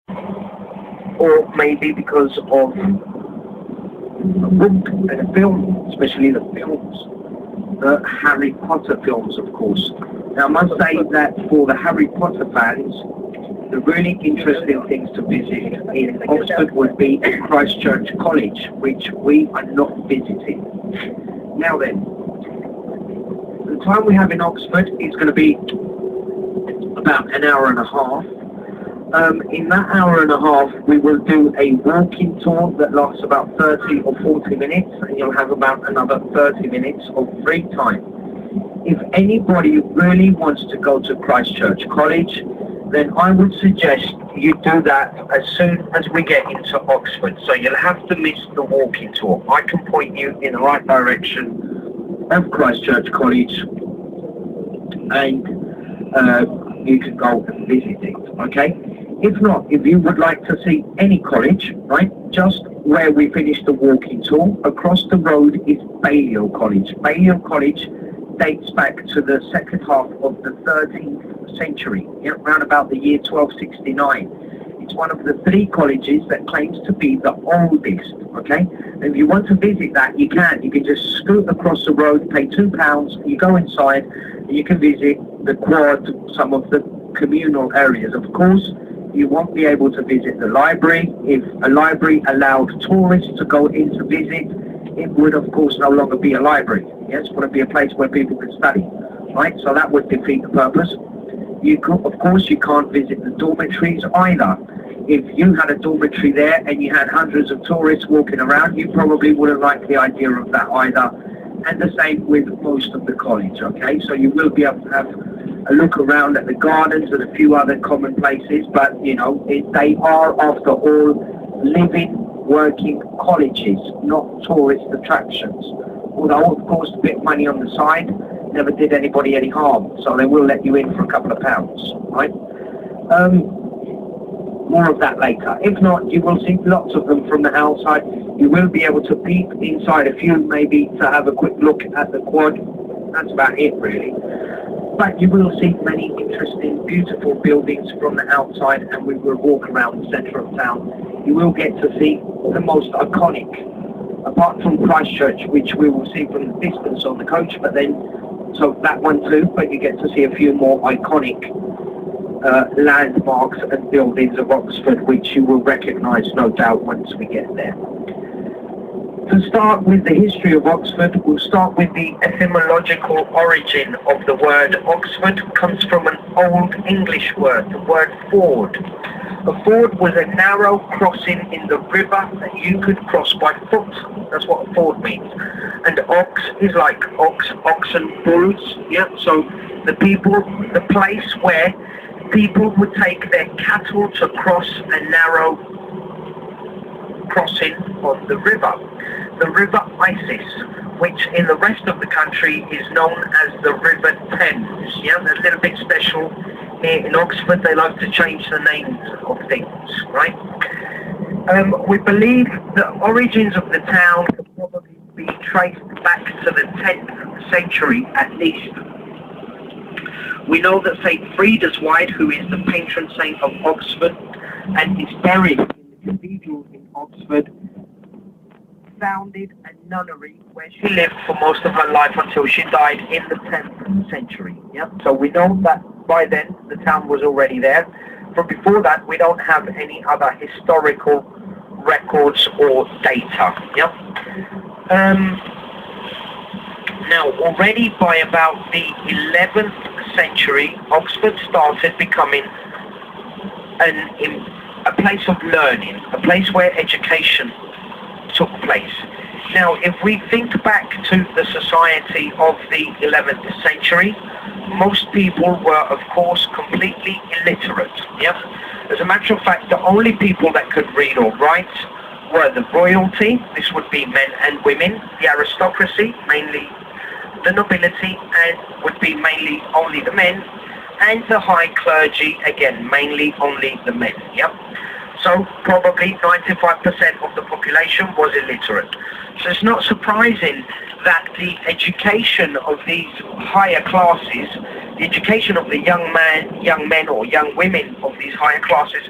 or maybe because of a book and a film, especially the films, the Harry Potter films, of course. Now, I must say that for the Harry Potter fans, the really interesting things to visit in Oxford would be Christchurch College, which we are not visiting. Now then, the time we have in Oxford is going to be about an hour and a half. In that hour and a half, we will do a walking tour that lasts about 30 or 40 minutes, and you'll have about another 30 minutes of free time. If anybody really wants to go to Christchurch College, then I would suggest you do that as soon as we get into Oxford. So you'll have to miss the walking tour. I can point you in the right direction of Christchurch College, and you can go and visit it, okay? If not, if you would like to see any college, right, just where we finished the walking tour, across the road is Balliol College. Balliol College dates back to the second half of the 13th century, around about the year 1269. It's one of the three colleges that claims to be the oldest, okay? And if you want to visit that, you can. You can just scoot across the road, pay £2, you go inside, and you can visit the quad, some of the communal areas. Of course, you won't be able to visit the library. If a library allowed tourists to go in to visit, it would, of course, no longer be a library. It's going to be a place where people can study, right? So that would defeat the purpose. Of course, you can't visit the dormitories either. If you had a dormitory there and you had hundreds of tourists walking around, you probably wouldn't like the idea of that either. And the same with most of the college, okay? So you will be able to have a look around at the gardens and a few other common places, but, they are, after all, living, working colleges, not tourist attractions. Although, of course, a bit of money on the side never did anybody any harm, so they will let you in for a couple of pounds, right? More of that later. If not, you will see lots of them from the outside. You will be able to peep inside a few, maybe to have a quick look at the quad. That's about it, really. But you will see many interesting, beautiful buildings from the outside, and we will walk around the centre of town. You will get to see the most iconic, apart from Christchurch, which we will see from the distance on the coach, but then, so that one too, but you get to see a few more iconic landmarks and buildings of Oxford, which you will recognise, no doubt, once we get there. To start with the history of Oxford, we'll start with the etymological origin of the word. Oxford comes from an old English word, the word ford. A ford was a narrow crossing in the river that you could cross by foot. That's what a ford means. And ox is like oxen, bulls. Yeah. So the place where people would take their cattle to cross a narrow crossing on the river. The River Isis, which in the rest of the country is known as the River Thames. Yeah, they're a little bit special here in Oxford. They like to change the names of things, right? We believe the origins of the town can probably be traced back to the 10th century at least. We know that St. Frida's White, who is the patron saint of Oxford and is buried in the cathedral in Oxford, founded a nunnery where she lived for most of her life until she died in the 10th century. Yeah? So we know that by then the town was already there. From before that, we don't have any other historical records or data. Yeah? Now, already by about the 11th century, Oxford started becoming a place of learning, a place where education took place. Now, if we think back to the society of the 11th century, most people were, of course, completely illiterate. Yeah? As a matter of fact, the only people that could read or write were the royalty, this would be men and women, the aristocracy, mainly the nobility, and would be mainly only the men, and the high clergy, again, mainly only the men. Yeah? So probably 95% of the population was illiterate. So it's not surprising that the education of these higher classes, the education of the young men or young women of these higher classes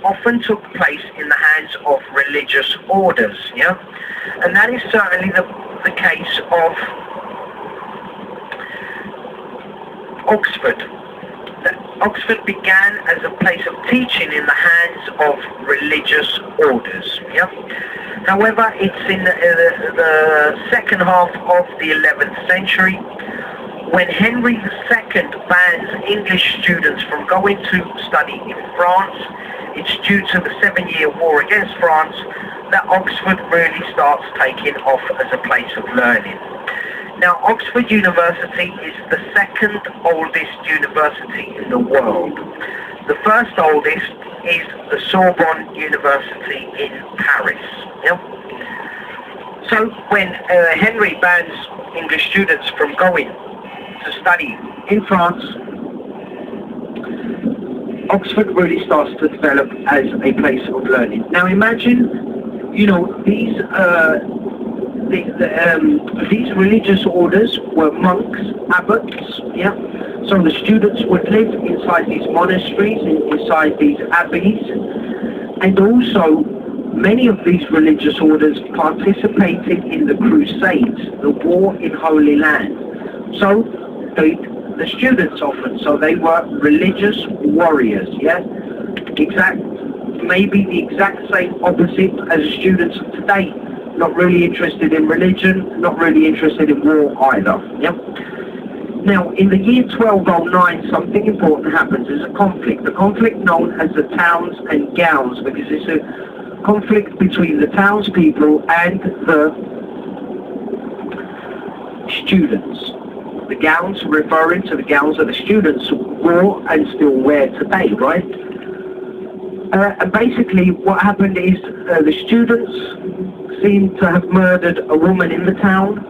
often took place in the hands of religious orders, yeah? And that is certainly the case of Oxford. Oxford began as a place of teaching in the hands of religious orders. Yeah? However, it's in the second half of the 11th century when Henry II bans English students from going to study in France. It's due to the 7-year war against France that Oxford really starts taking off as a place of learning. Now, Oxford University is the second oldest university in the world. The first oldest is the Sorbonne University in Paris. Yep. So when Henry bans English students from going to study in France, Oxford really starts to develop as a place of learning. Now imagine, these religious orders were monks, abbots, yeah. So the students would live inside these monasteries, inside these abbeys, and also many of these religious orders participated in the Crusades, the war in Holy Land. So the students often, so they were religious warriors, yeah. Maybe the exact same opposite as students of today. Not really interested in religion, not really interested in war either. Yep. Now, in the year 1209, something important happens. There's a conflict known as the Towns and Gowns, because it's a conflict between the townspeople and the students. The gowns referring to the gowns that the students wore and still wear today, right? And basically, what happened is the students seemed to have murdered a woman in the town,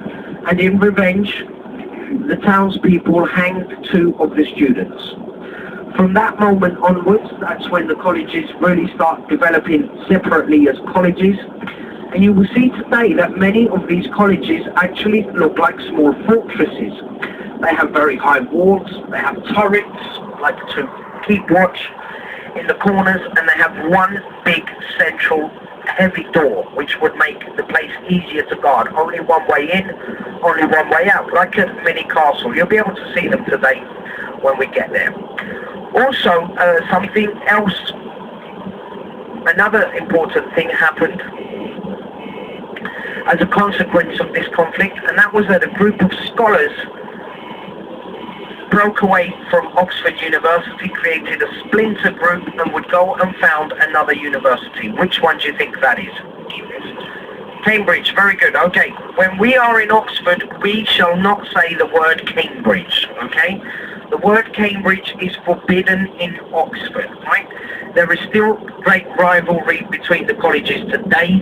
and in revenge the townspeople hanged 2 of the students. From that moment onwards, that's when the colleges really start developing separately as colleges, and you will see today that many of these colleges actually look like small fortresses. They have very high walls, they have turrets like to keep watch in the corners, and they have one big central heavy door which would make the place easier to guard. Only one way in, only one way out, like a mini castle. You'll be able to see them today when we get there. Also, something else, another important thing happened as a consequence of this conflict, and that was that a group of scholars broke away from Oxford University, created a splinter group, and would go and found another university. Which one do you think that is? Cambridge, very good. Okay, when we are in Oxford, we shall not say the word Cambridge, okay? The word Cambridge is forbidden in Oxford, right? There is still great rivalry between the colleges today,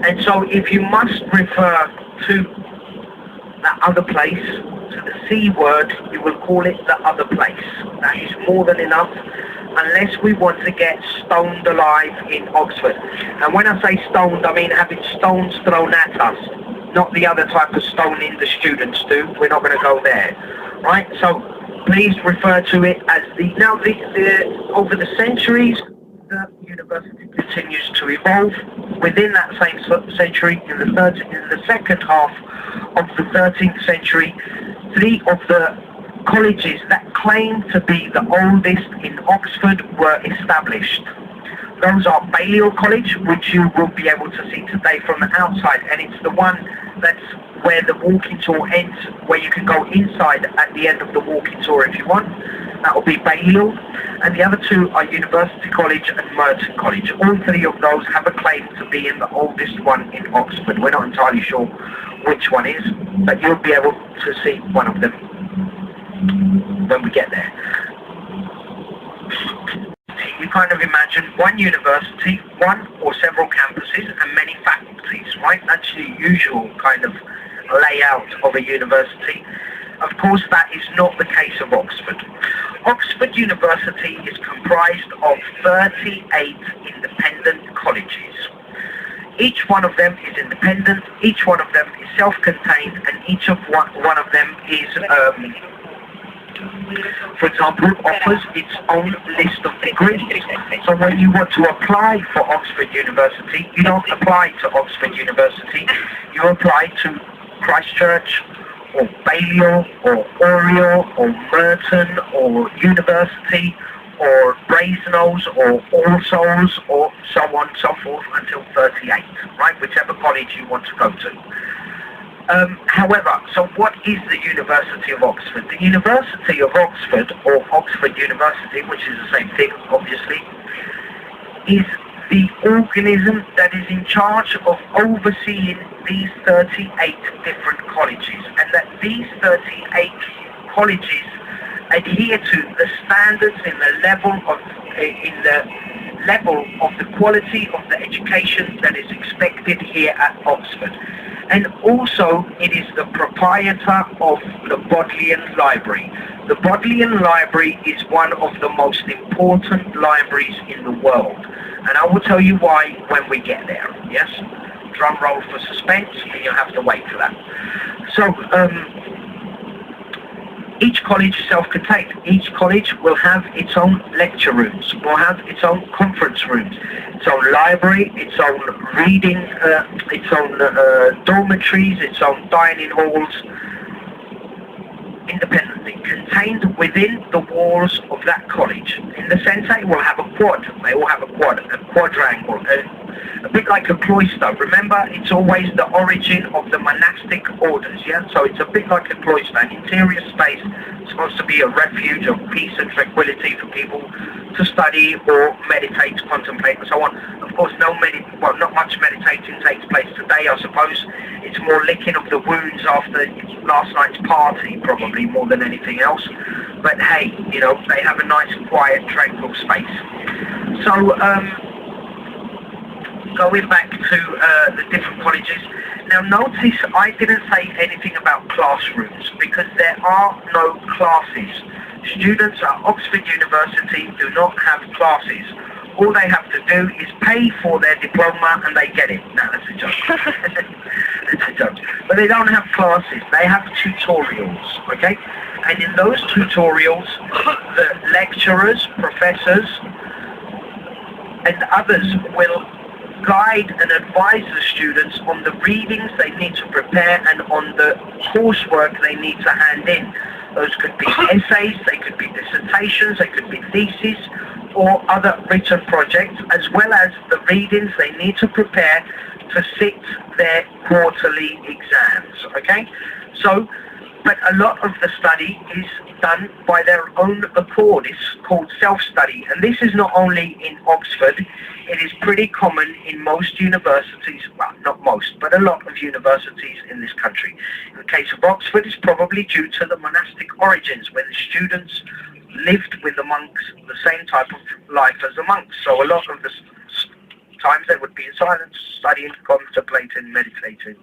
and so if you must refer to that other place, to the C word, you will call it the other place. That is more than enough, unless we want to get stoned alive in Oxford. And when I say stoned, I mean having stones thrown at us, not the other type of stoning the students do. We're not going to go there, right? So please refer to it as the... Now, over the centuries, the university continues to evolve. Within that same century, in the second half of the 13th century, 3 of the colleges that claim to be the oldest in Oxford were established. Those are Balliol College, which you will be able to see today from the outside, and it's the one that's where the walking tour ends, where you can go inside at the end of the walking tour if you want. That will be Balliol. And the other 2 are University College and Merton College. All 3 of those have a claim to being the oldest one in Oxford. We're not entirely sure which one is, but you'll be able to see one of them when we get there. You kind of imagine one university, one or several campuses, and many faculties, right? That's the usual kind of layout of a university. Of course, that is not the case of Oxford. Oxford University is comprised of 38 independent colleges. Each one of them is independent, each one of them is self-contained, and each of one of them is for example, offers its own list of degrees. So when you want to apply for Oxford University, you don't apply to Oxford University, you apply to Christchurch, or Balliol, or Oriel, or Merton, or University, or Brasenose, or All Souls, or so on and so forth until 38, right? Whichever college you want to go to. However, so what is the University of Oxford? The University of Oxford, or Oxford University, which is the same thing, obviously, is the organism that is in charge of overseeing these 38 different colleges, and that these 38 colleges adhere to the standards in the level of the quality of the education that is expected here at Oxford. And also, it is the proprietor of the Bodleian Library. The Bodleian Library is one of the most important libraries in the world. And I will tell you why when we get there, yes? Drum roll for suspense, and you'll have to wait for that. So, each college is self-contained. Each college will have its own lecture rooms, will have its own conference rooms, its own library, its own reading, its own dormitories, its own dining halls, independently, contained within the walls of that college. In the centre, it will have a quad. They will have a quadrangle, a bit like a cloister. Remember, it's always the origin of the monastic orders, yeah? So it's a bit like a cloister, an interior space supposed to be a refuge of peace and tranquility for people to study or meditate, contemplate, and so on. Of course, not much meditating takes place today, I suppose. It's more licking of the wounds after last night's party, probably, more than anything else. But hey, you know, they have a nice, quiet, tranquil space. So, going back to the different colleges. Now notice I didn't say anything about classrooms, because there are no classes. Students at Oxford University do not have classes. All they have to do is pay for their diploma and they get it. No, that's a joke. That's a joke. But they don't have classes. They have tutorials, okay? And in those tutorials, the lecturers, professors, and others will guide and advise the students on the readings they need to prepare and on the coursework they need to hand in. Those could be essays, they could be dissertations, they could be theses, or other written projects, as well as the readings they need to prepare to sit their quarterly exams, okay? So, but a lot of the study is done by their own accord. It's called self-study, and this is not only in Oxford, it is pretty common in most universities, well, not most, but a lot of universities in this country. In the case of Oxford, it's probably due to the monastic origins, where the students lived with the monks the same type of life as the monks. So a lot of the times they would be in silence, studying, contemplating, meditating,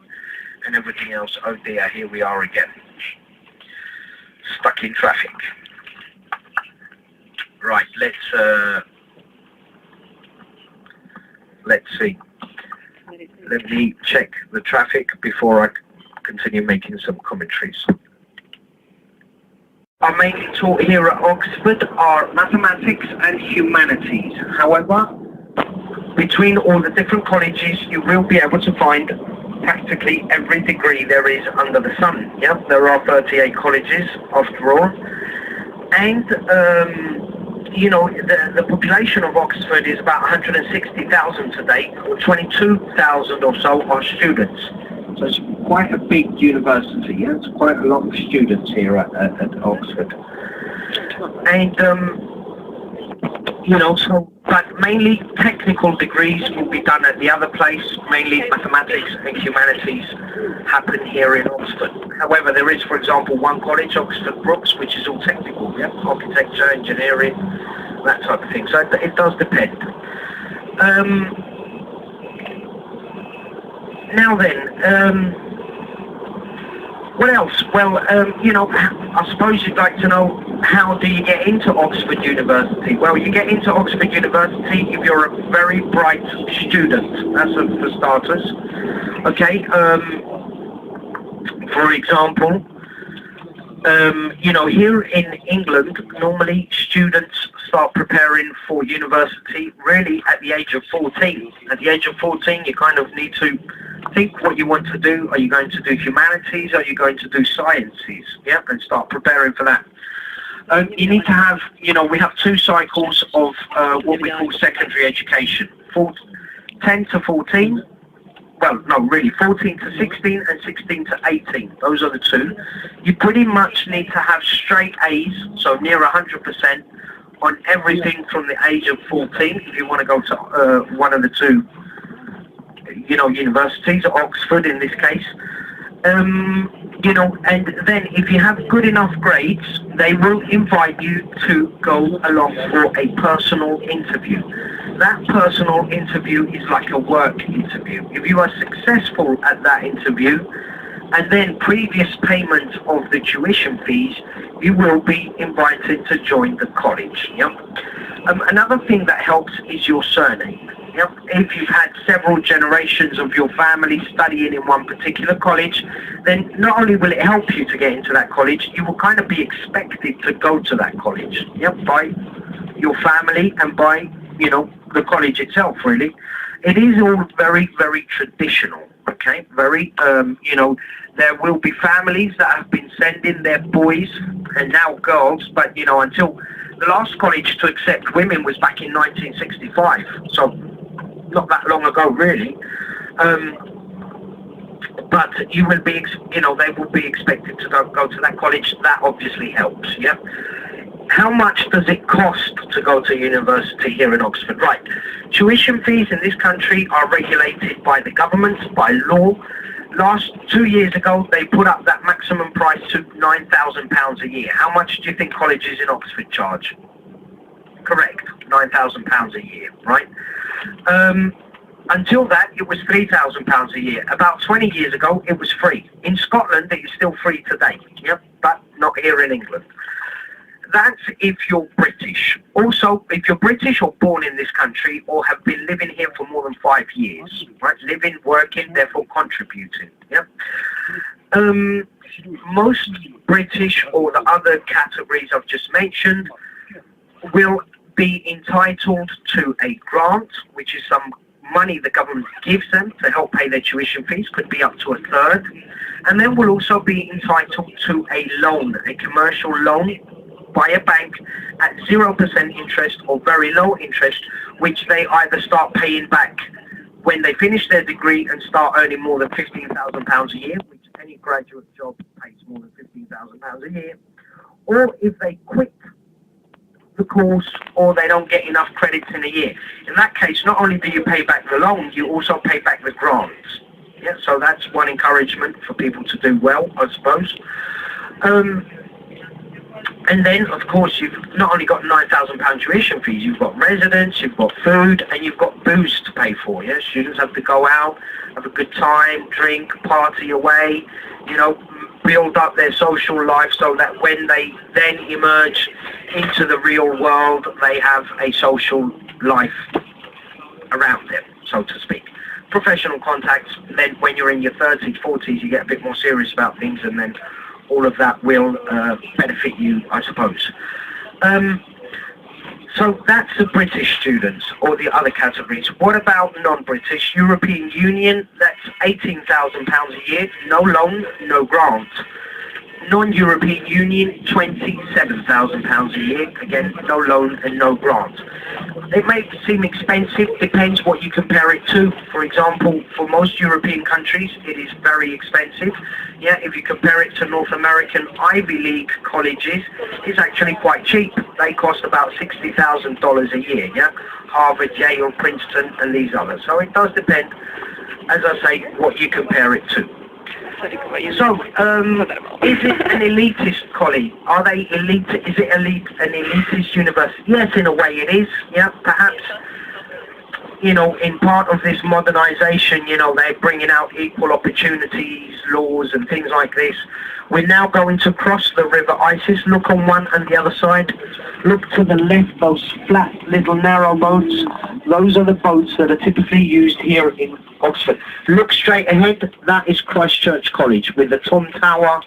and everything else. Oh dear, here we are again. Stuck in traffic. Right, let's see. Let me check the traffic before I continue making some commentaries. Our mainly taught here at Oxford are mathematics and humanities. However, between all the different colleges, you will be able to find practically every degree there is under the sun. Yeah, there are 38 colleges after all, and you know, the population of Oxford is about 160,000 today, or 22,000 or so are students. So it's quite a big university. Yeah, it's quite a lot of students here at Oxford, and you know, so. But mainly technical degrees will be done at the other place. Mainly mathematics and humanities happen here in Oxford. However, there is, for example, one college, Oxford Brookes, which is all technical, yeah? Architecture, engineering, that type of thing. So it does depend. Now then, what else? Well, you know, I suppose you'd like to know, how do you get into Oxford University? Well, you get into Oxford University if you're a very bright student. That's for starters. Okay. For example, Here in England, normally students start preparing for university really at the age of 14. At the age of 14, you kind of need to think what you want to do. Are you going to do humanities? Are you going to do sciences? Yeah, and start preparing for that. You need to have, we have 2 cycles of what we call secondary education. 10 to 14. Well, no, really, 14 to 16 and 16 to 18. Those are the 2. You pretty much need to have straight A's, so near 100% on everything from the age of 14 if you want to go to one of the 2, universities, Oxford in this case. And then if you have good enough grades, they will invite you to go along for a personal interview. That personal interview is like a work interview. If you are successful at that interview, and then previous payment of the tuition fees, you will be invited to join the college. Another thing that helps is your surname. If you've had several generations of your family studying in one particular college, then not only will it help you to get into that college, you will kind of be expected to go to that college, by your family and by, the college itself, really. It is all very, very traditional, okay? Very, there will be families that have been sending their boys and now girls, but, until the last college to accept women was back in 1965, so not that long ago, really. But you will be, they will be expected to go to that college. That obviously helps, yeah? How much does it cost to go to university here in Oxford? Right. Tuition fees in this country are regulated by the government, by law. Last 2 years ago, they put up that maximum price to £9,000 a year. How much do you think colleges in Oxford charge? Correct, £9,000 a year, right? Until that, it was £3,000 a year. About 20 years ago, it was free. In Scotland, it is still free today, but not here in England. That's if you're British. Also, if you're British or born in this country or have been living here for more than 5 years, right? Living, working, therefore contributing. Most British or the other categories I've just mentioned will be entitled to a grant, which is some money the government gives them to help pay their tuition fees, could be up to a third. And then will also be entitled to a loan, a commercial loan by a bank at 0% interest or very low interest, which they either start paying back when they finish their degree and start earning more than £15,000 a year, which any graduate job pays more than £15,000 a year, or if they quit the course or they don't get enough credits in a year. In that case, not only do you pay back the loan, you also pay back the grants. So that's one encouragement for people to do well, I suppose. And then, of course, you've not only got £9,000 tuition fees, you've got residence, you've got food, and you've got booze to pay for. Students have to go out, have a good time, drink, party away, build up their social life so that when they then emerge into the real world, they have a social life around them, so to speak. Professional contacts, then when you're in your 30s, 40s, you get a bit more serious about things, and then all of that will benefit you, I suppose. So that's the British students, or the other categories. What about non-British? European Union, that's £18,000 a year, no loan, no grant. Non-European Union, £27,000 a year, again, no loan and no grant. It may seem expensive, depends what you compare it to. For example, for most European countries, it is very expensive. If you compare it to North American Ivy League colleges, it's actually quite cheap. They cost about $60,000 a year, Harvard, Yale, Princeton, and these others. So it does depend, as I say, what you compare it to. So, is it an elitist college? Are they elite? Is it an elitist university? Yes, in a way it is. Perhaps, in part of this modernization, they're bringing out equal opportunities, laws and things like this. We're now going to cross the River Isis. Look on one and the other side. Look to the left, those flat little narrow boats. Those are the boats that are typically used here in Oxford. Look straight ahead, that is Christchurch College with the Tom Tower.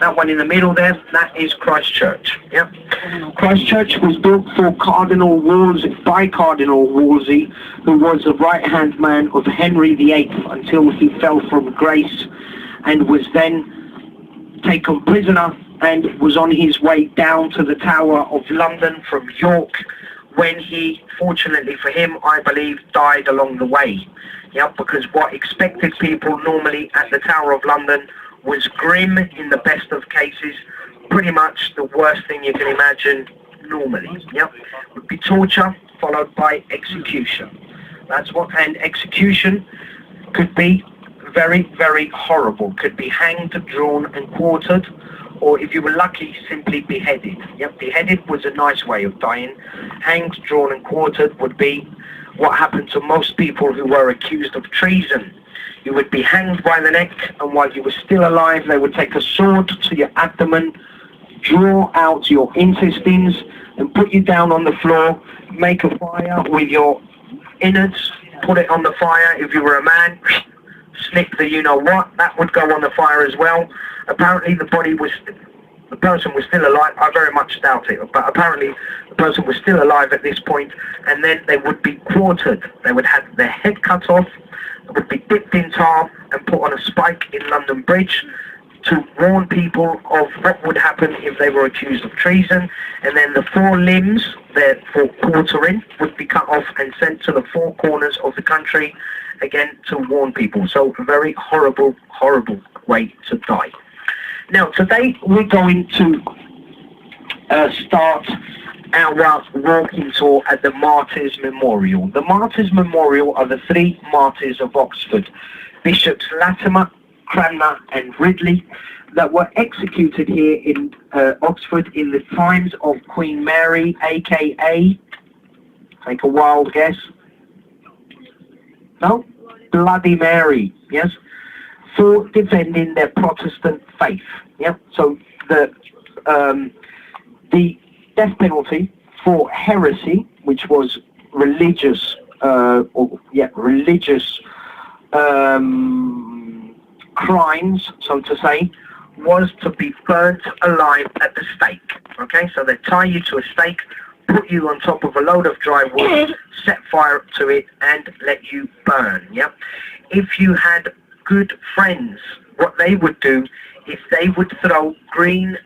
That one in the middle there, that is Christchurch. Yeah. Christchurch was built for Cardinal Wolsey, by Cardinal Wolsey, who was the right-hand man of Henry VIII until he fell from grace and was then taken prisoner and was on his way down to the Tower of London from York, when he, fortunately for him, I believe, died along the way. Yeah, because what expected people normally at the Tower of London was grim in the best of cases, pretty much the worst thing you can imagine normally. Yeah, would be torture followed by execution. That's what, and execution could be very, very horrible. Could be hanged, drawn and quartered, or if you were lucky, simply beheaded. Yep, beheaded was a nice way of dying. Hanged, drawn and quartered would be what happened to most people who were accused of treason. You would be hanged by the neck, and while you were still alive, they would take a sword to your abdomen, draw out your intestines and put you down on the floor, make a fire with your innards, put it on the fire. If you were a man, snip the you-know-what, that would go on the fire as well. Apparently the person was still alive. I very much doubt it, but apparently the person was still alive at this point, and then they would be quartered. They would have their head cut off, would be dipped in tar and put on a spike in London Bridge to warn people of what would happen if they were accused of treason. And then the four limbs, for quartering, would be cut off and sent to the four corners of the country, again to warn people. So a very horrible, horrible way to die. Now today we're going to start our walking tour at the Martyrs Memorial. The Martyrs Memorial are the three martyrs of Oxford, Bishops Latimer, Cranmer and Ridley, that were executed here in Oxford in the times of Queen Mary, aka, take a wild guess, no? Bloody Mary, yes, for defending their Protestant faith. Yeah, so the death penalty for heresy, which was religious, crimes, so to say, was to be burnt alive at the stake. Okay, so they tie you to a stake, put you on top of a load of dry wood, set fire to it, and let you burn. Yeah. If you had good friends, what they would do is they would throw green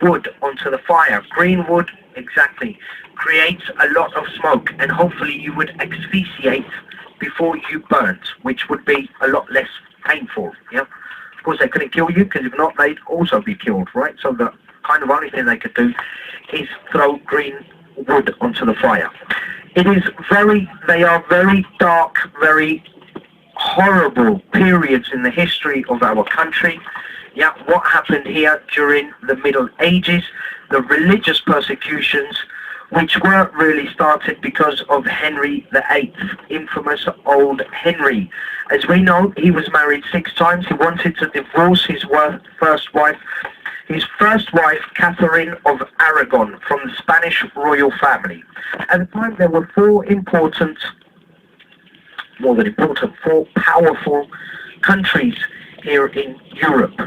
wood onto the fire. Green wood, exactly, creates a lot of smoke, and hopefully you would asphyxiate before you burnt, which would be a lot less painful. Yeah. Of course, they couldn't kill you, because if not, they'd also be killed, right? So the kind of only thing they could do is throw green wood onto the fire. They are very dark, very horrible periods in the history of our country. Yeah, what happened here during the Middle Ages, the religious persecutions, which were really started because of Henry VIII, infamous old Henry. As we know, he was married 6 times. He wanted to divorce his first wife. His first wife, Catherine of Aragon, from the Spanish royal family. At the time, there were 4 powerful countries here in Europe,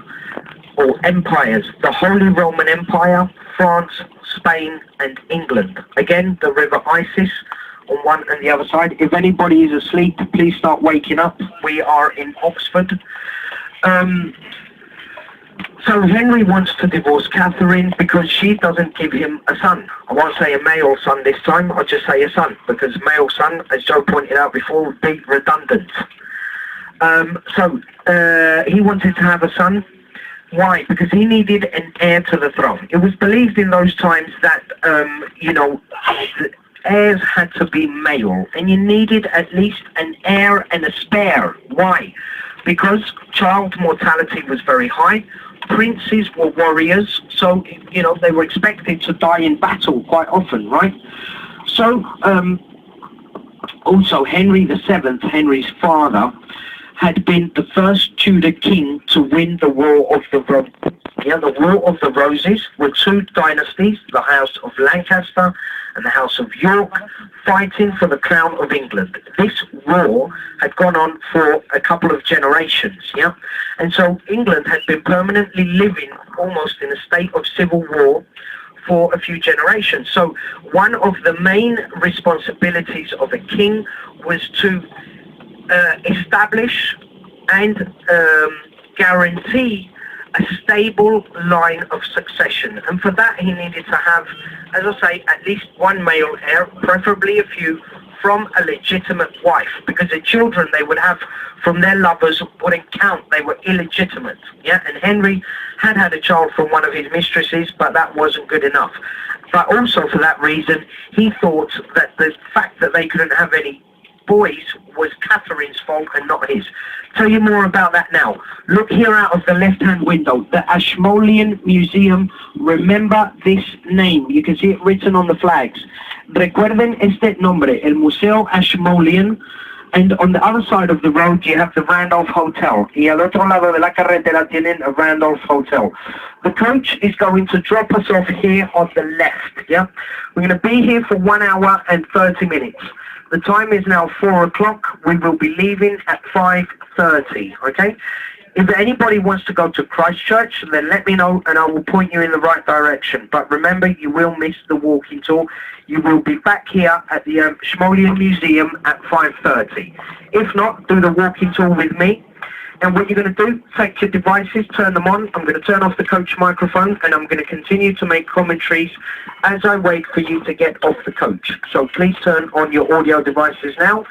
or empires: the Holy Roman Empire, France, Spain and England. Again, the River Isis on one and the other side. If anybody is asleep, please start waking up. We are in Oxford. So Henry wants to divorce Catherine because she doesn't give him a son. I won't say a male son this time, I'll just say a son, because male son, as Joe pointed out before, would be redundant. He wanted to have a son. Why? Because he needed an heir to the throne. It was believed in those times that, heirs had to be male, and you needed at least an heir and a spare. Why? Because child mortality was very high. Princes were warriors, so, they were expected to die in battle quite often, right? So, also Henry VII, Henry's father, had been the first Tudor king to win the War of the Roses. Yeah, the War of the Roses were two dynasties, the House of Lancaster and the House of York, fighting for the crown of England. This war had gone on for a couple of generations, yeah? And so England had been permanently living almost in a state of civil war for a few generations. So one of the main responsibilities of a king was to establish and guarantee a stable line of succession, and for that he needed to have, as I say, at least one male heir, preferably a few from a legitimate wife, because the children they would have from their lovers wouldn't count, they were illegitimate. Yeah, and Henry had had a child from one of his mistresses, but that wasn't good enough. But also for that reason, he thought that the fact that they couldn't have any boys was Catherine's fault and not his. Tell you more about that now. Look here out of the left-hand window, the Ashmolean Museum. Remember this name. You can see it written on the flags. Recuerden este nombre, el Museo Ashmolean. And on the other side of the road, you have the Randolph Hotel. Y al otro lado de la carretera tienen a Randolph Hotel. The coach is going to drop us off here on the left, yeah? We're going to be here for 1 hour and 30 minutes. The time is now 4 o'clock. We will be leaving at 5:30, okay? If anybody wants to go to Christchurch, then let me know and I will point you in the right direction. But remember, you will miss the walking tour. You will be back here at the Ashmolean Museum at 5:30. If not, do the walking tour with me. And what you're going to do, take your devices, turn them on. I'm going to turn off the coach microphone and I'm going to continue to make commentaries as I wait for you to get off the coach. So please turn on your audio devices now.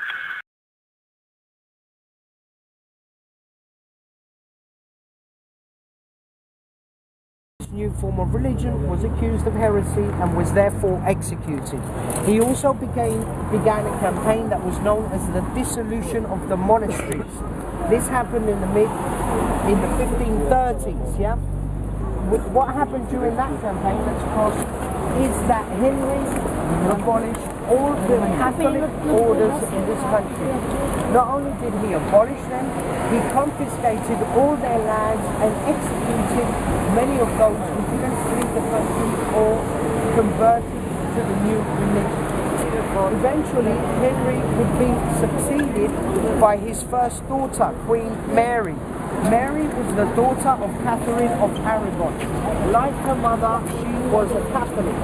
New form of religion, was accused of heresy and was therefore executed. He also began a campaign that was known as the dissolution of the monasteries. This happened in the 1530s, yeah? What happened during that campaign, is that Henry abolished all the Catholic orders in this country. Not only did he abolish them, he confiscated all their lands and executed many of those who didn't leave the country or converted to the new religion. Eventually, Henry would be succeeded by his first daughter, Queen Mary. Mary was the daughter of Catherine of Aragon. Like her mother, she was a Catholic.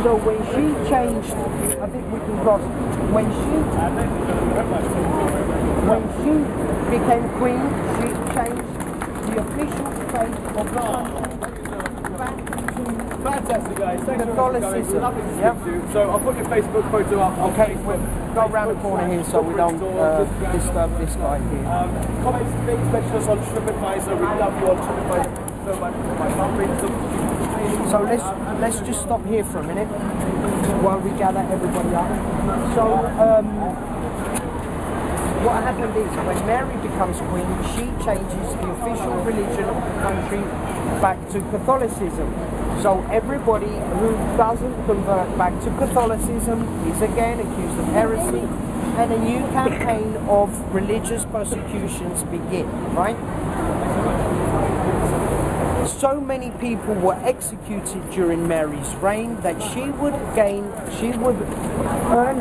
So when she changed, I think we can cross, when she became queen, she changed the official faith of the country back to Fantastic, guys. Thanks Catholicism. Yep. So I'll put your Facebook photo up. Okay, we'll go around the corner here so we don't disturb this guy here. Comments, please mention us on TripAdvisor. We love you on TripAdvisor so much for my company. So let's just stop here for a minute while we gather everybody up. So what happened is when Mary becomes queen, she changes the official religion of the country back to Catholicism. So everybody who doesn't convert back to Catholicism is again accused of heresy, and a new campaign of religious persecutions begin, right? So many people were executed during Mary's reign that she would earn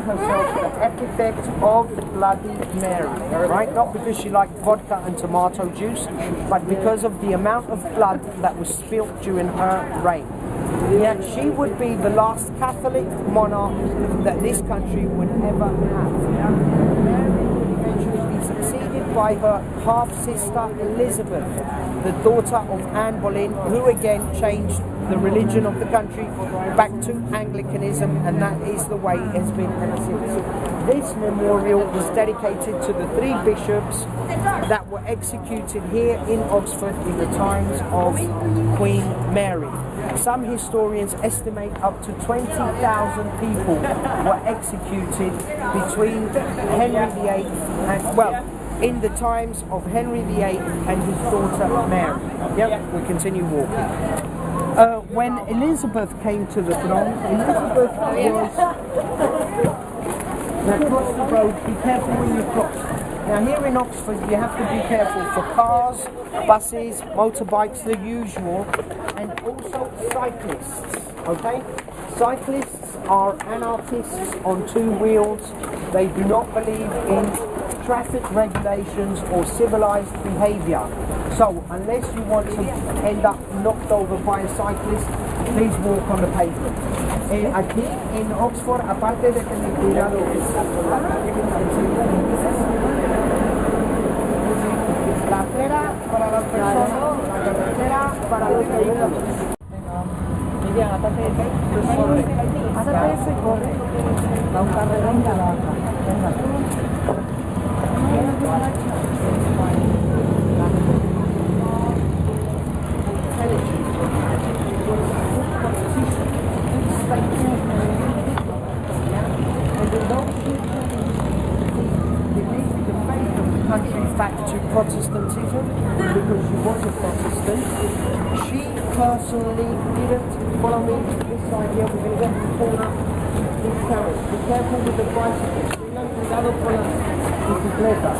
herself the epithet of Bloody Mary, right? Not because she liked vodka and tomato juice, but because of the amount of blood that was spilt during her reign. Yet she would be the last Catholic monarch that this country would ever have. Mary would eventually be succeeded by her half-sister Elizabeth, the daughter of Anne Boleyn, who again changed the religion of the country back to Anglicanism, and that is the way it has been ever since. This memorial was dedicated to the 3 bishops that were executed here in Oxford in the times of Queen Mary. Some historians estimate up to 20,000 people were executed between Henry VIII and, well, in the times of Henry VIII and his daughter Mary. Yep, we continue walking. When Elizabeth came to the throne, Elizabeth was... Now cross the road, be careful when you cross. Now here in Oxford you have to be careful for cars, buses, motorbikes, the usual, and also cyclists, okay? Cyclists are anarchists on two wheels. They do not believe in traffic regulations or civilized behavior. So unless you want to end up knocked over by a cyclist, please walk on the pavement. Aquí en Oxford, aparte de tener cuidado por la calle, la acera para las personas, la carretera para los vehículos. Hasta ese corre. Da un carrerón y la baja. Country back to Protestantism because she was a Protestant. She personally didn't follow me to this idea. We're going to get the corner. These carrots. Be careful with the bicycles. Cuidado con las bicicletas.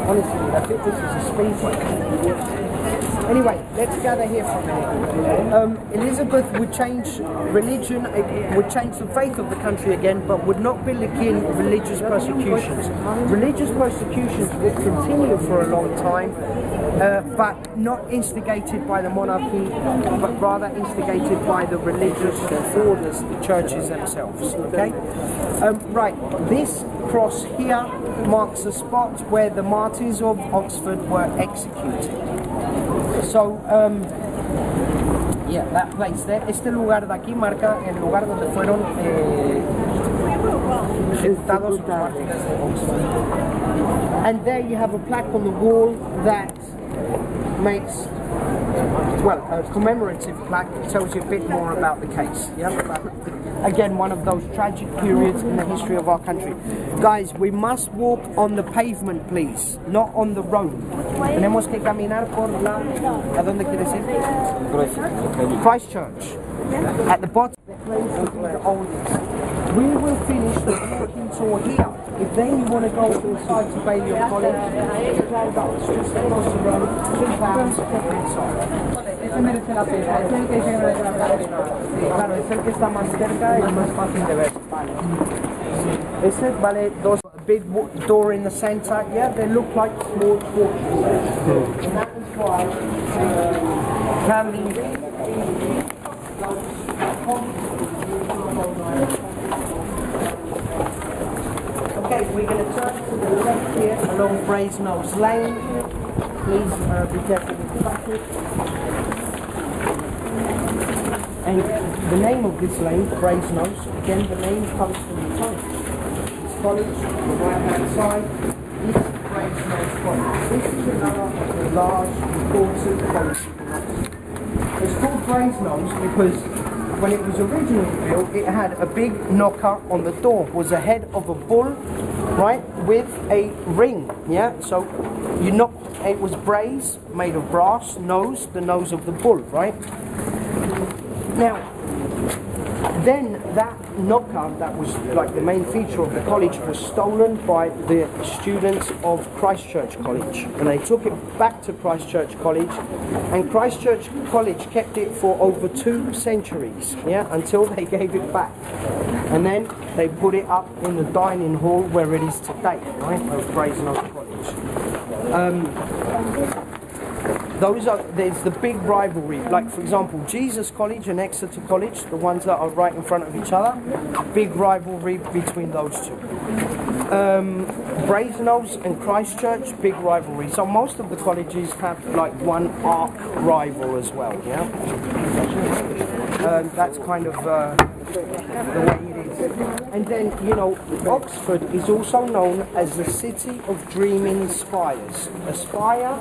Honestly, I think this is a speed break. Anyway, let's gather here for a minute. Elizabeth would change religion, would change the faith of the country again, but would not begin religious persecutions. Religious persecutions would continue for a long time, but not instigated by the monarchy, but rather instigated by the religious orders, the churches themselves. Okay? Right, this cross here marks the spot where the martyrs of Oxford were executed. So, yeah, that place there. Este lugar de aquí marca el lugar donde fueron ejecutados los mártires de Oxford. And there you have a plaque on the wall that makes, well, a commemorative plaque that tells you a bit more about the case. Yeah? Again, one of those tragic periods in the history of our country. Guys, we must walk on the pavement, please, not on the road. Tenemos que caminar por la... ¿A dónde quieres ir? Christchurch. At the bottom, the place will be the oldest. We will finish the walking tour here. If then you want to go inside to Balliol College, it's round up, it's just across the road, £2 to get inside. Ese merece la pena, es el que merece la pena. Claro, es el que está más cerca y más fácil de ver. Vale. Ese vale dos. A big door in the center, yeah, they look like small porches. And that is why traveling. Okay, we're going to turn to the left here along Brasenose Lane. Please be careful with the traffic. And the name of this lane, Brasenose, again the name comes from the college. This college, on the right hand side, is Brasenose College. This is another large, important college. It's called Brasenose because when it was originally built, it had a big knocker on the door. It was a head of a bull, right, with a ring, yeah? So you knocked, it was brass, made of brass, nose, the nose of the bull, right? Now, then that knocker, that was like the main feature of the college, was stolen by the students of Christchurch College. And they took it back to Christchurch College, and Christchurch College kept it for over 2 centuries, yeah, until they gave it back. And then they put it up in the dining hall where it is today, right, of Brasenose College. There's the big rivalry, like for example Jesus College and Exeter College, the ones that are right in front of each other, big rivalry between those two. Brasenose and Christchurch, big rivalry. So most of the colleges have like one arch rival as well, yeah? That's kind of the way it is. And then, you know, Oxford is also known as the city of dreaming spires. A spire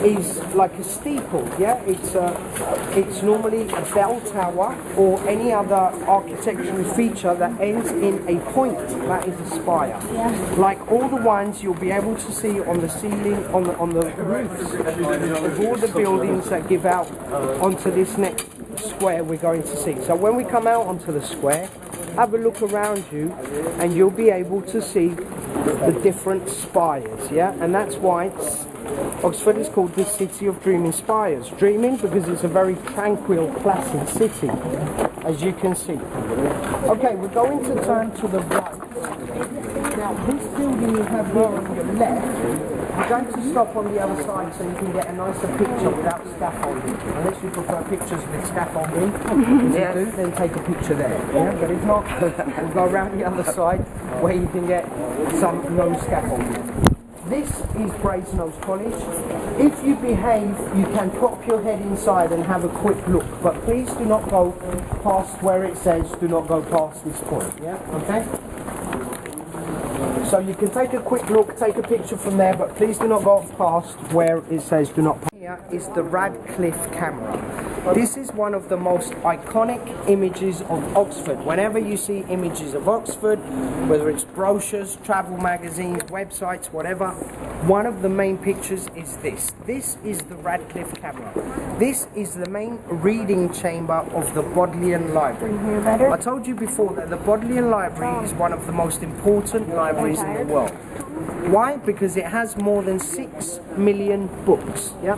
is like a steeple, yeah? It's normally a bell tower or any other architectural feature that ends in a point. That is a spire. Like all the ones you'll be able to see on the ceiling, on the roofs of all the buildings that give out onto this next square we're going to see. So when we come out onto the square, have a look around you and you'll be able to see the different spires, yeah? And that's why Oxford is called the city of dreaming spires. Dreaming because it's a very tranquil, placid city, as you can see. Okay, we're going to turn to the right. Now, this building you have here on your left, we're going to stop on the other side so you can get a nicer picture without scaffolding. Unless you prefer pictures with scaffolding, if you do, then take a picture there. Yeah? But if not, we'll go around the other side where you can get some no scaffolding. This is Brasenose College. If you behave, you can pop your head inside and have a quick look, but please do not go past where it says do not go past this point, yeah? Okay? So you can take a quick look, take a picture from there, but please do not go past where it says do not pass. Here is the Radcliffe camera. This is one of the most iconic images of Oxford. Whenever you see images of Oxford, whether it's brochures, travel magazines, websites, whatever, one of the main pictures is this. This is the Radcliffe camera. This is the main reading chamber of the Bodleian Library. I told you before that the Bodleian Library is one of the most important libraries in the world. Why? Because it has more than 6 million books. Yeah?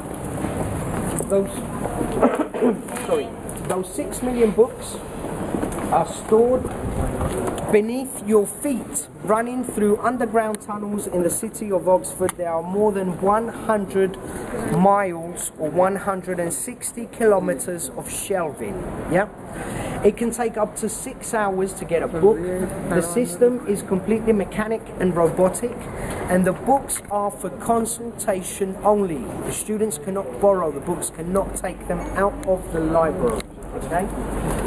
Those 6 million books are stored beneath your feet, running through underground tunnels in the city of Oxford. There are more than 100 miles or 160 kilometers of shelving. Yeah? It can take up to 6 hours to get a book. The system is completely mechanic and robotic, and the books are for consultation only. The students cannot borrow the books, cannot take them out of the library. Okay?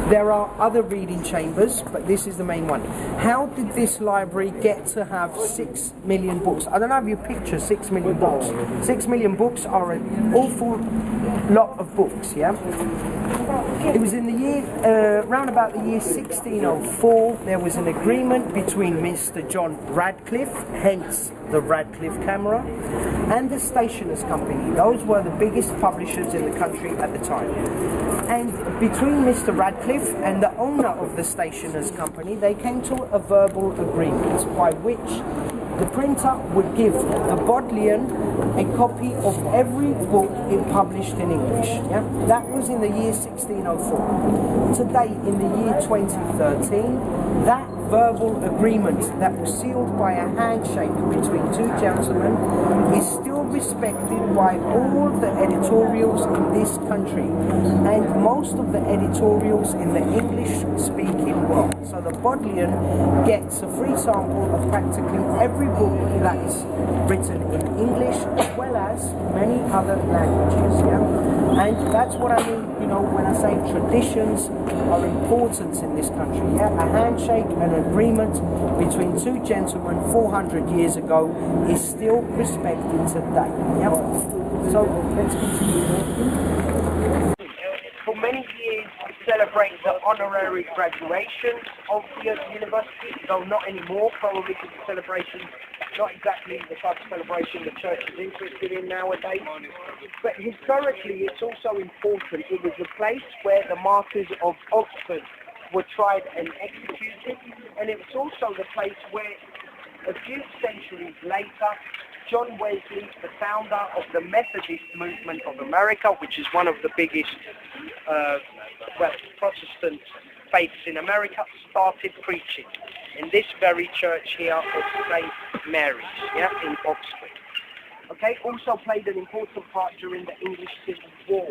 There are other reading chambers, but this is the main one. How did this library get to have 6 million books? I don't know if you picture 6 million books. 6 million books are an awful lot of books, yeah? It was in the year, round about the year 1604, there was an agreement between Mr. John Radcliffe, hence the Radcliffe camera, and the Stationers' Company. Those were the biggest publishers in the country at the time. And between Mr. Radcliffe and the owner of the Stationers' Company, they came to a verbal agreement by which the printer would give the Bodleian a copy of every book it published in English. Yeah? That was in the year 1604. Today, in the year 2013, that verbal agreement that was sealed by a handshake between two gentlemen is still respected by all the editorials in this country and most of the editorials in the English-speaking world. So the Bodleian gets a free sample of practically every book that is written in English as well as many other languages. Yeah? And that's what I mean, you know, when I say traditions are important in this country. Yeah? A handshake, an agreement between two gentlemen 400 years ago is still respected today. Yeah? So let's continue. For many years, we celebrate the honorary graduation of the university, though not anymore, probably because the celebration not exactly the type of celebration the church is interested in nowadays. But historically, it's also important. It was the place where the martyrs of Oxford were tried and executed, and it was also the place where a few centuries later, John Wesley, the founder of the Methodist movement of America, which is one of the biggest Protestant faiths in America, started preaching in this very church here of St. Mary's, yeah, in Oxford. Okay, also played an important part during the English Civil War,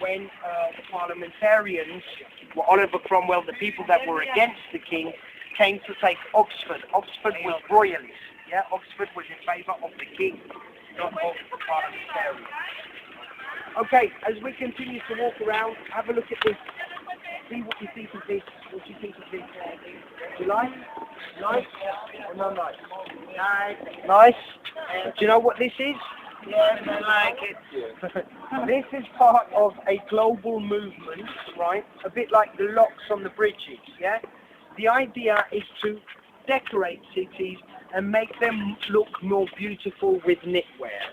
when the parliamentarians, Oliver Cromwell, the people that were against the king, came to take Oxford. Oxford was royalist, yeah, Oxford was in favour of the king, not of the parliamentarians. Okay, as we continue to walk around, have a look at this. See what you think of this. What you think of this? Do you like? Nice? Or no nice? Nice. Nice? Do you know what this is? Yes, I like it. This is part of a global movement, right? A bit like the locks on the bridges, yeah? The idea is to decorate cities and make them look more beautiful with knitwear.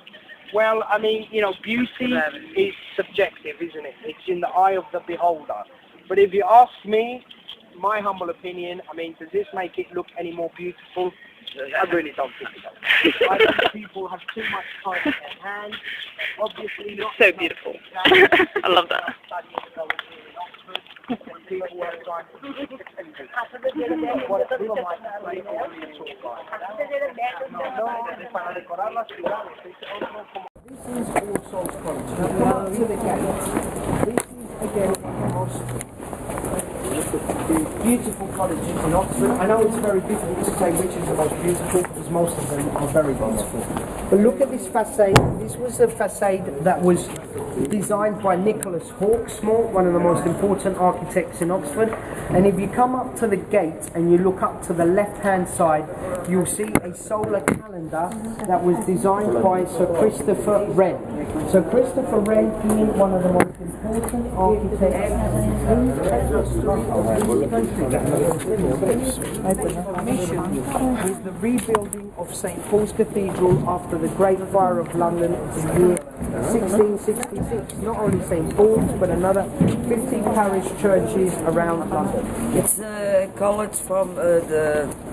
Well, I mean, you know, beauty is subjective, isn't it? It's in the eye of the beholder. But if you ask me, my humble opinion, I mean, does this make it look any more beautiful? I really don't think it does. I think people have too much time in their hands. Obviously, not So beautiful. I love that. People have time what it feels like to play all these sort of This is All Souls College. Now come up to the gate. This is again the most beautiful colleges in Oxford. I know it's very difficult to say which is the most beautiful because most of them are very beautiful. But look at this facade. This was a facade that was designed by Nicholas Hawksmoor, one of the most important architects in Oxford. And if you come up to the gate and you look up to the left-hand side, you'll see a solar calendar that was designed by Sir Christopher Wren. So Christopher Wren being one of the most important architects in is the rebuilding of St Paul's Cathedral after the Great Fire of London in the year 1666. Not only St Paul's but another 50 parish churches around London. It's a college from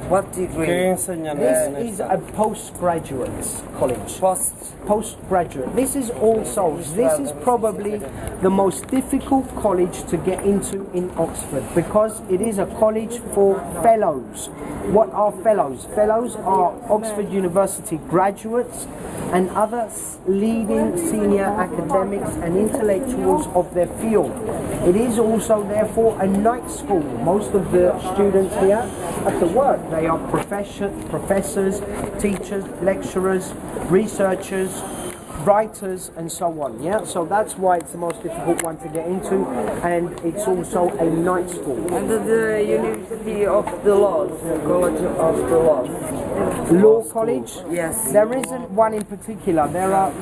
what degree? This is a postgraduate college. Postgraduate. This is All Souls. This is probably the most difficult college to get into in Oxford because it is a college for fellows. What are fellows? Fellows are Oxford University graduates and other leading senior academics and intellectuals of their field. It is also therefore a night school. Most of the students here have to work. They are professors, teachers, lecturers, researchers, writers and so on, yeah? So that's why it's the most difficult one to get into, and it's also a night school. And the University of the Laws, the College of the Laws. Law College? Yes. There isn't one in particular. There are,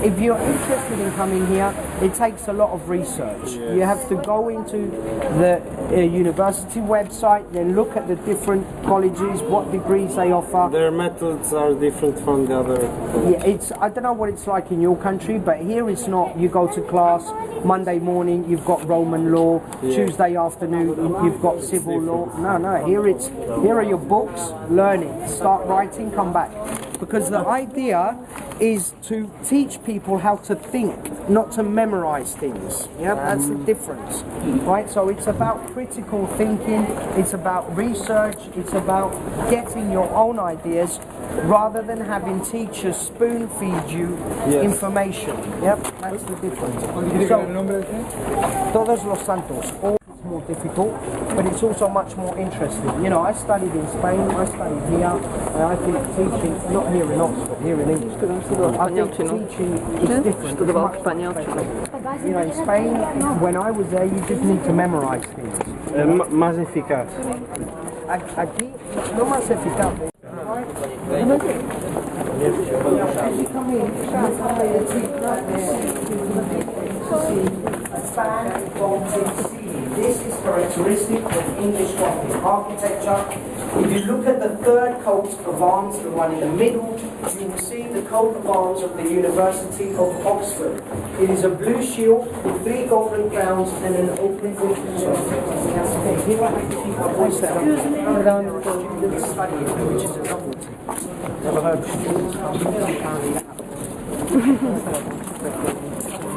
if you're interested in coming here, it takes a lot of research. You have to go into the university website, then look at the different colleges, what degrees they offer. Their methods are different from the other. Yeah, I don't know what it's like in your country, but here it's not. You go to class Monday morning, you've got Roman law. Tuesday afternoon, you've got civil law. No, here are your books. Learn it, start writing, come back. Because the idea is to teach people how to think, not to memorize things. Yeah, that's the difference, right? So it's about critical thinking, it's about research, it's about getting your own ideas rather than having teachers spoon feed you information. Yep, that's the difference. So, Todos los Santos. It's more difficult, but it's also much more interesting. You know, I studied in Spain, I studied here, and I think teaching, not here in Oxford, here in England, I think teaching is different. You know, in Spain, when I was there, you just need to memorize things. Más eficaz. Aquí, no más eficaz. This is characteristic of English Gothic architecture. If you look at the third coat of arms, the one in the middle, you will see the coat of arms of the University of Oxford. It is a blue shield with 3 golden crowns and an open book. Here I have to keep my voice down. Which is a novelty. Never heard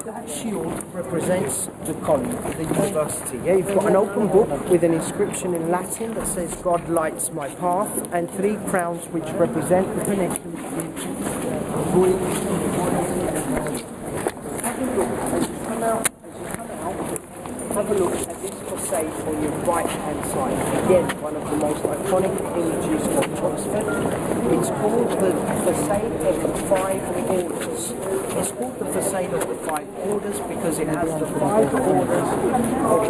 That shield represents the college, the university. Yeah, you've got an open book with an inscription in Latin that says "God lights my path," and 3 crowns which represent the connection between have a look at this facade on your right-hand side. Again, one of the most iconic images of Oxford. It's called the facade of the 5 orders. It's called the facade of the 5 orders because it has the 5 orders of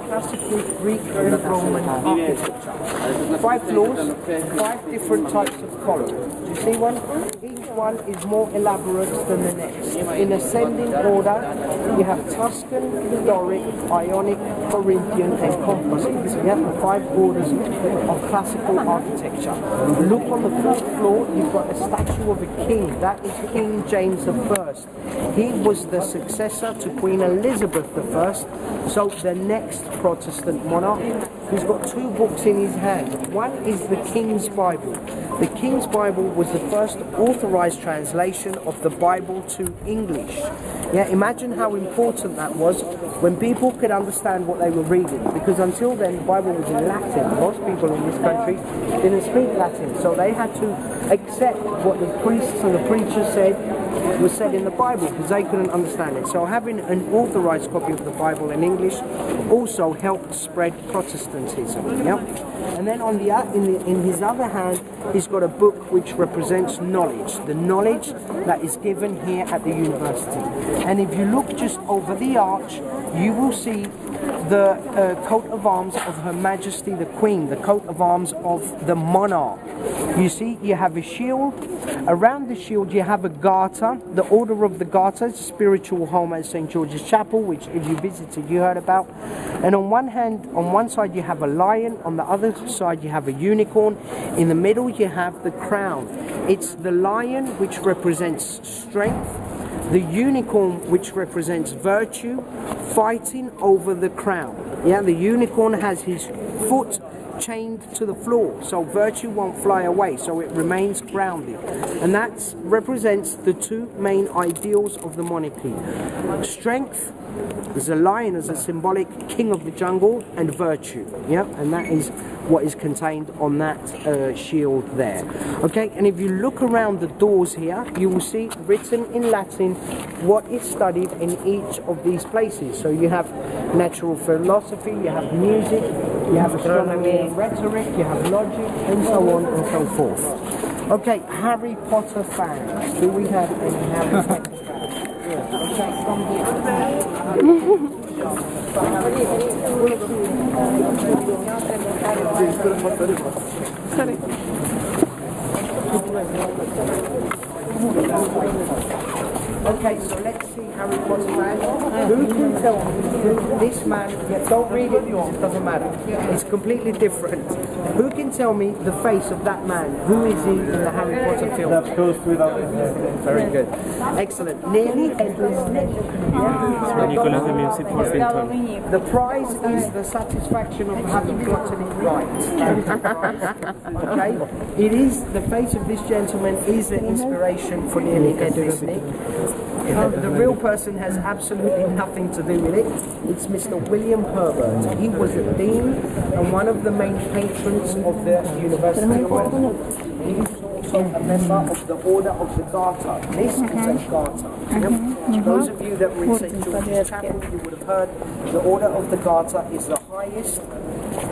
classical Greek and Roman architecture. 5 floors, 5 different types of column. Do you see one? Each one is more elaborate than the next. In ascending order, you have Tuscan, Doric, Ionic, Corinthian and Composite. So you have the 5 orders of classical architecture. Look on the 4th floor, you've got a statue of a king. That is King James I. He was the successor to Queen Elizabeth I. So the next Protestant monarch who's got two books in his hand. One is the King's Bible. The King's Bible was the first authorized translation of the Bible to English. Yeah, imagine how important that was when people could understand what they were reading, because until then the Bible was in Latin. Most people in this country didn't speak Latin, so they had to accept what the priests and the preachers said was said in the Bible, because they couldn't understand it. So having an authorized copy of the Bible in English also helped spread Protestantism. Yeah? And then on in his other hand, he's got a book which represents knowledge, the knowledge that is given here at the university. And if you look just over the arch, you will see the coat of arms of Her Majesty the Queen, the coat of arms of the monarch. You see, you have a shield. Around the shield you have a garter. The Order of the Garter is a spiritual home at St. George's Chapel, which if you visited you heard about. And on one side you have a lion, on the other side you have a unicorn, in the middle you have the crown. It's the lion which represents strength, the unicorn which represents virtue, fighting over the crown. Yeah, the unicorn has his foot chained to the floor, so virtue won't fly away, so it remains grounded. And that represents the two main ideals of the monarchy. Strength, there's a lion as a symbolic king of the jungle, and virtue. Yeah, and that is what is contained on that shield there. Okay, and if you look around the doors here, you will see written in Latin what is studied in each of these places. So you have natural philosophy, you have music, you have astronomy and rhetoric, you have logic, and so on and so forth. Okay, Harry Potter fans. Do we have any Harry Potter fans? Yeah. Okay, come here. Okay, so let's see Harry Potter fans. Who can tell me this man, don't read it, it doesn't matter. It's completely different. Who can tell me the face of that man? Who is he in the Harry Potter film? That goes without Very good. Excellent. Nearly headless Nick. Nicolas the music for film. The prize is the satisfaction of having gotten it right. Okay? It is, the face of this gentleman is the inspiration for Nearly Headless Nick. The real person has absolutely nothing to do with it. It's Mr. William Herbert. He was a dean and one of the main patrons of the University of Wales. He is also a member of the Order of the Garter. This is a Garter. Yep. Those of you that were in St. George's Chapel, you would have heard the Order of the Garter is the highest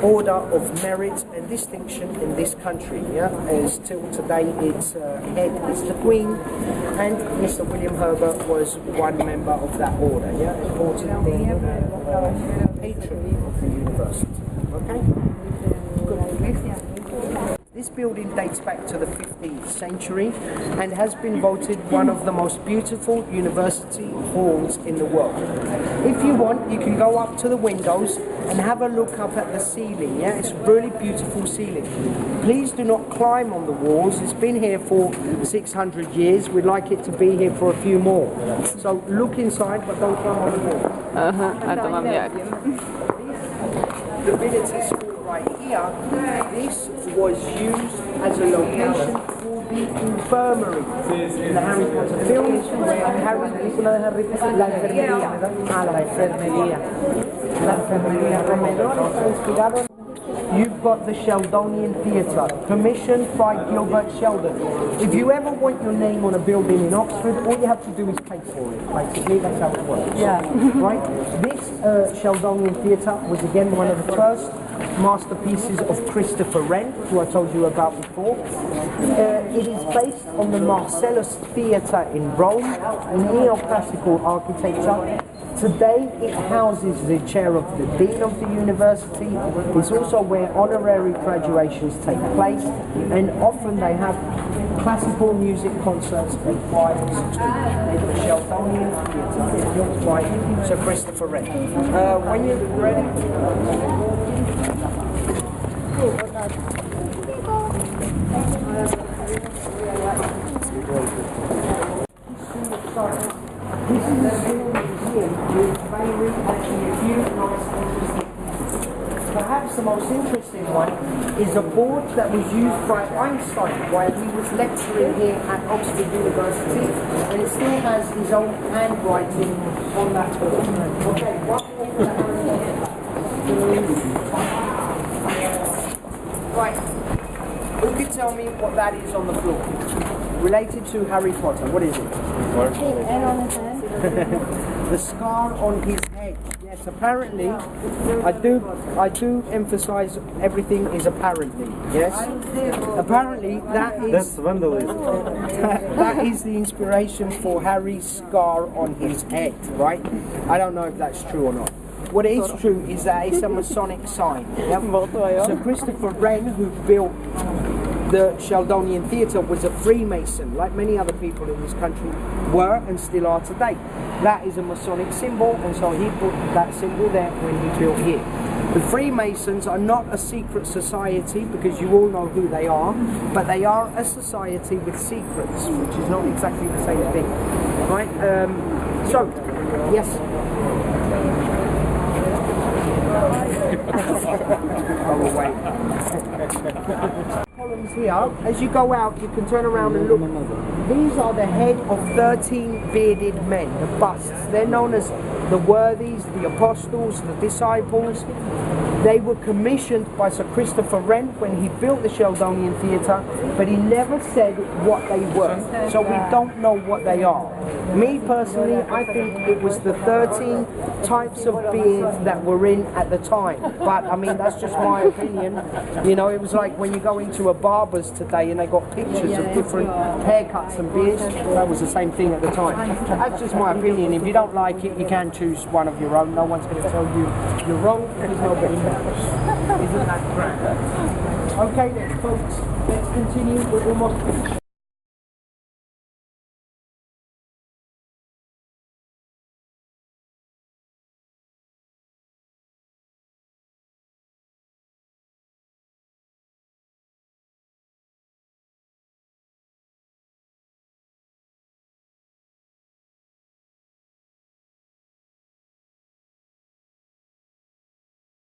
order of merit and distinction in this country. Yeah, as till today its head is the Queen, and Mr. William Herbert was one member of that order. Yeah, important patron of the university. Okay. This building dates back to the 15th century and has been voted one of the most beautiful university halls in the world. If you want, you can go up to the windows and have a look up at the ceiling. Yeah, it's a really beautiful ceiling. Please do not climb on the walls. It's been here for 600 years. We'd like it to be here for a few more. So look inside, but don't climb on the wall. Divinity School right here, this was used as a location for the infirmary in the Harry Potter films, where Harry is una de Harry Potter, la enfermería, ¿verdad? La enfermería. La enfermería. Comedor está inspirado. You've got the Sheldonian Theatre, commissioned by Gilbert Sheldon. If you ever want your name on a building in Oxford, all you have to do is pay for it. Basically, that's how it works. Yeah. Right? This Sheldonian Theatre was again one of the first masterpieces of Christopher Wren, who I told you about before. It is based on the Marcellus Theatre in Rome, neoclassical architecture. Today it houses the chair of the Dean of the University. It's also where honorary graduations take place, and often they have classical music concerts and choirs in the Sheldonian Theatre, built by Sir Christopher Wren. When you're ready. This is a museum with very actually a few nice interesting perhaps the most interesting one is a board that was used by Einstein while he was lecturing here at Oxford University, and it still has his own handwriting on that board. Okay, one right. Who can tell me what that is on the floor? Related to Harry Potter, what is it? And on his head. The scar on his head. Yes, apparently, I do emphasize everything is apparently. Yes, apparently That's vandalism. that is the inspiration for Harry's scar on his head, right? I don't know if that's true or not. What is true is that it's a Masonic sign. Yep. So Christopher Wren, who built the Sheldonian Theatre, was a Freemason, like many other people in this country were and still are today. That is a Masonic symbol, and so he put that symbol there when he built here. The Freemasons are not a secret society, because you all know who they are, but they are a society with secrets, which is not exactly the same thing. Right? So, yes? Go away. Columns here, as you go out, you can turn around and look. These are the head of 13 bearded men, the busts. They're known as the worthies, the apostles, the disciples. They were commissioned by Sir Christopher Wren when he built the Sheldonian Theatre, but he never said what they were, so we don't know what they are. Me personally, I think it was the 13 types of beards that were in at the time, but I mean, that's just my opinion. You know, it was like when you go into a barber's today and they got pictures of different haircuts and beards. That was the same thing at the time. That's just my opinion. If you don't like it, you can choose one of your own. No one's going to tell you you're wrong, because nobody knows. Isn't that grand? Okay then, folks, let's continue. We're almost finished.